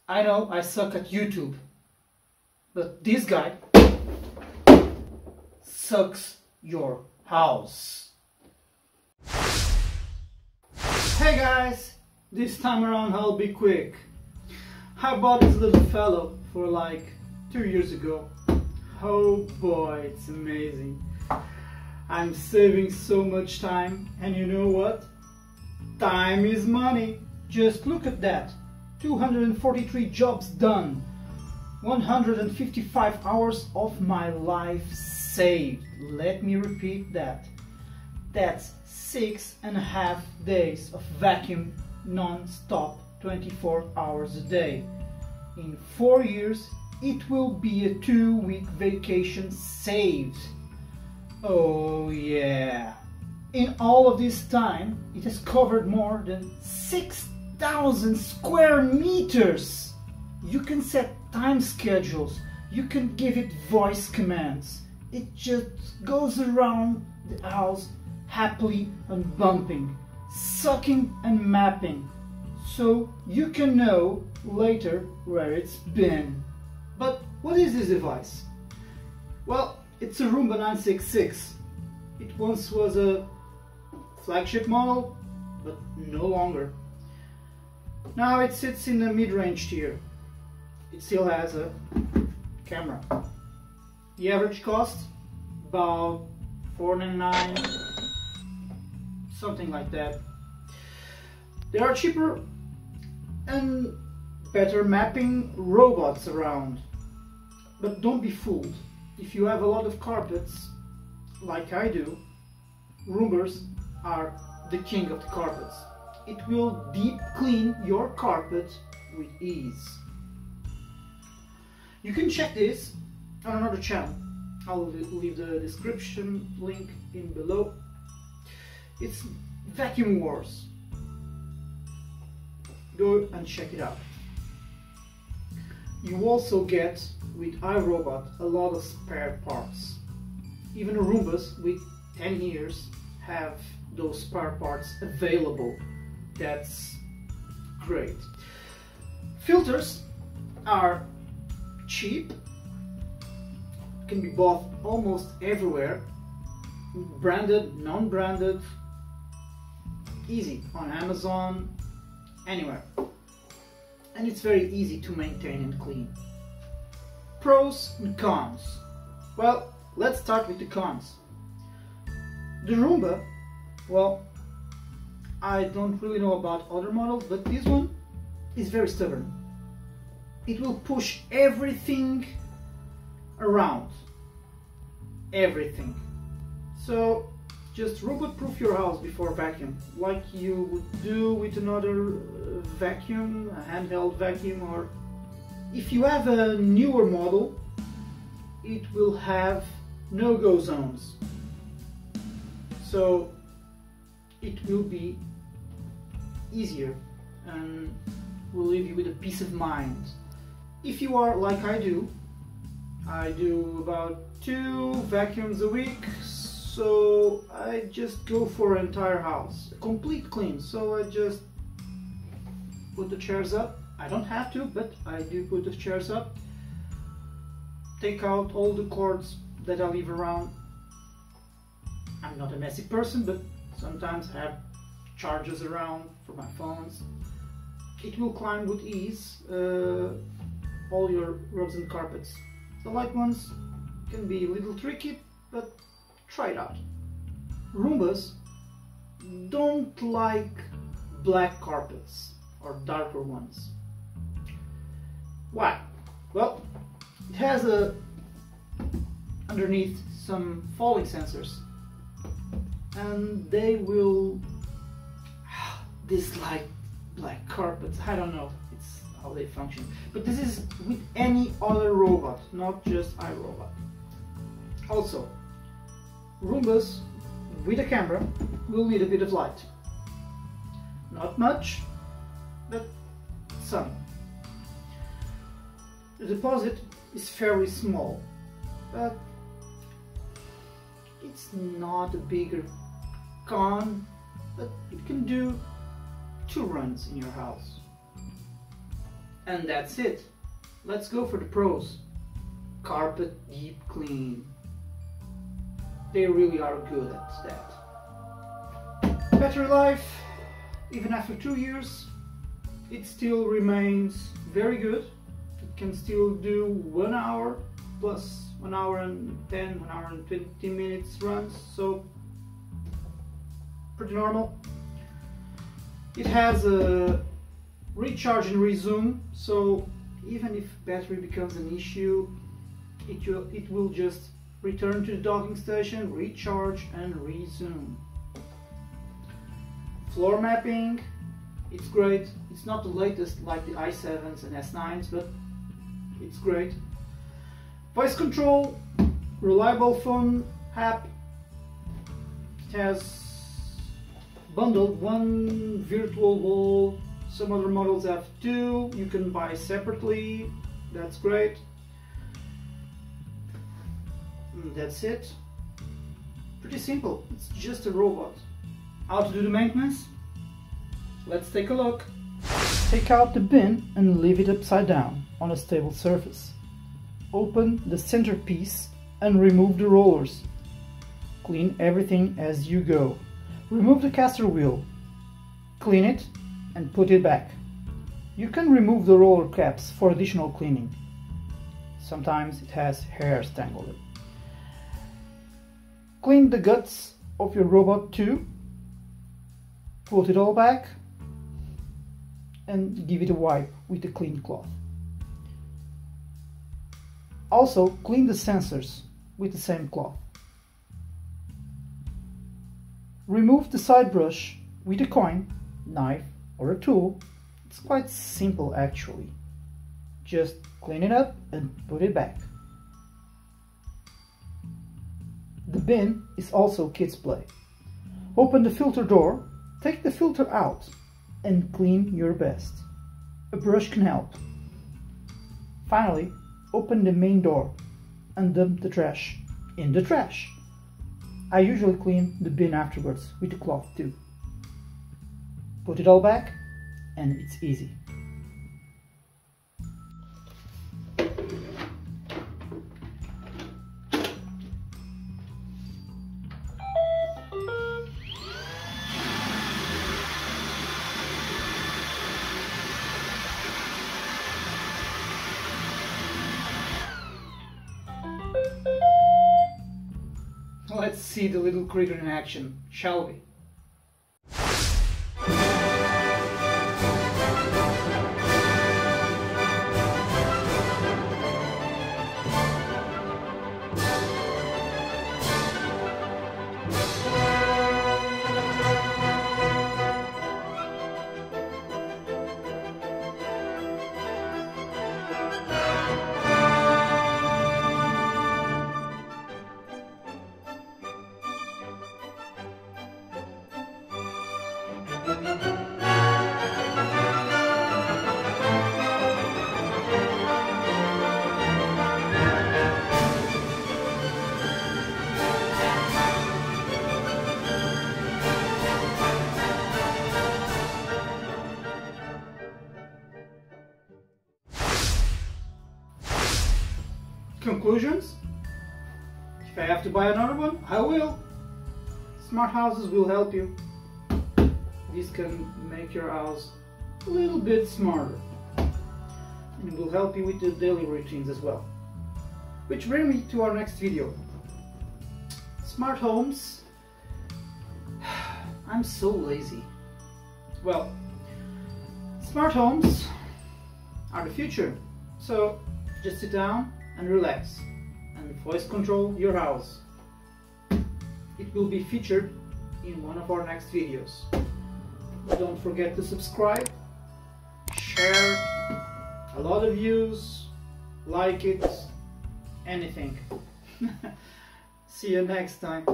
I know I suck at YouTube, but this guy sucks your house. Hey guys, this time around I'll be quick. I bought this little fellow for like 2 years ago. Oh boy, it's amazing. I'm saving so much time, and you know what? Time is money. Just look at that. 243 jobs done. 155 hours of my life saved. Let me repeat that. That's 6.5 days of vacuum non-stop, 24 hours a day. In 4 years, it will be a 2-week vacation saved. Oh yeah. In all of this time, it has covered more than 6,000 square meters. You can set time schedules. You can give it voice commands. It just goes around the house happily and bumping, sucking and mapping, so you can know later where it's been. But what is this device? Well, it's a Roomba 966. It once was a flagship model, but no longer. Now it sits in the mid-range tier. It still has a camera. The average cost, about $4.99, something like that. There are cheaper and better mapping robots around. But don't be fooled. If you have a lot of carpets, like I do, Roombas are the king of the carpets. It will deep clean your carpet with ease. You can check this on another channel. I'll leave the description link in below. It's Vacuum Wars. Go and check it out. You also get with iRobot a lot of spare parts. Even Roombas with 10 years have those spare parts available. That's great. Filters are cheap, can be bought almost everywhere, branded, non-branded, easy on Amazon, anywhere. And it's very easy to maintain and clean. Pros and cons. Well, let's start with the cons. The Roomba, well, I don't really know about other models, but this one is very stubborn. It will push everything around. Everything. So just robot-proof your house before vacuum, like you would do with another vacuum, a handheld vacuum, or if you have a newer model, it will have no-go zones. So it will be easier and will leave you with a peace of mind. If you are like I do about 2 vacuums a week, so I just go for an entire house, a complete clean. So I just put the chairs up. I don't have to, but I do put the chairs up. Take out all the cords that I leave around. I'm not a messy person, but sometimes I have chargers around for my phones. It will climb with ease all your rugs and carpets. The light ones can be a little tricky, but try it out. Roombas don't like black carpets or darker ones. Why? Well, it has underneath some falling sensors, and they will dislike black carpets. I don't know, it's how they function. But this is with any other robot, not just iRobot. Also, Roombas with a camera will need a bit of light. Not much, but some. The deposit is fairly small, but it's not a bigger con, but it can do 2 runs in your house. And that's it. Let's go for the pros. Carpet deep clean. They really are good at that. Battery life, even after 2 years, it still remains very good. It can still do 1 hour plus 1 hour and 10, 1 hour and 20 minutes runs, so pretty normal. It has a recharge and resume, so even if battery becomes an issue, it will just return to the docking station, recharge and resume. Floor mapping, it's great. It's not the latest like the i7s and S9s, but it's great. Voice control, reliable phone app. It has bundled 1 virtual wall. Some other models have 2. You can buy separately. That's great. And that's it. Pretty simple. It's just a robot. How to do the maintenance? Let's take a look. Take out the bin and leave it upside down on a stable surface. Open the centerpiece and remove the rollers. Clean everything as you go. Remove the caster wheel. Clean it and put it back. You can remove the roller caps for additional cleaning. Sometimes it has hairs tangled. Clean the guts of your robot too. Put it all back and give it a wipe with a clean cloth. Also clean the sensors with the same cloth. Remove the side brush with a coin, knife or a tool. It's quite simple actually. Just clean it up and put it back. The bin is also kids' play. Open the filter door, take the filter out and clean your best. A brush can help. Finally, open the main door and dump the trash in the trash. I usually clean the bin afterwards with a cloth too. Put it all back and it's easy. Let's see the little critter in action, shall we? Conclusions? If I have to buy another one, I will. Smart houses will help you. This can make your house a little bit smarter. And it will help you with the daily routines as well. Which brings me to our next video. Smart homes. I'm so lazy. Well, smart homes are the future. So just sit down and relax and voice control your house. It will be featured in one of our next videos. Don't forget to subscribe, share, a lot of views, like it, anything. See you next time.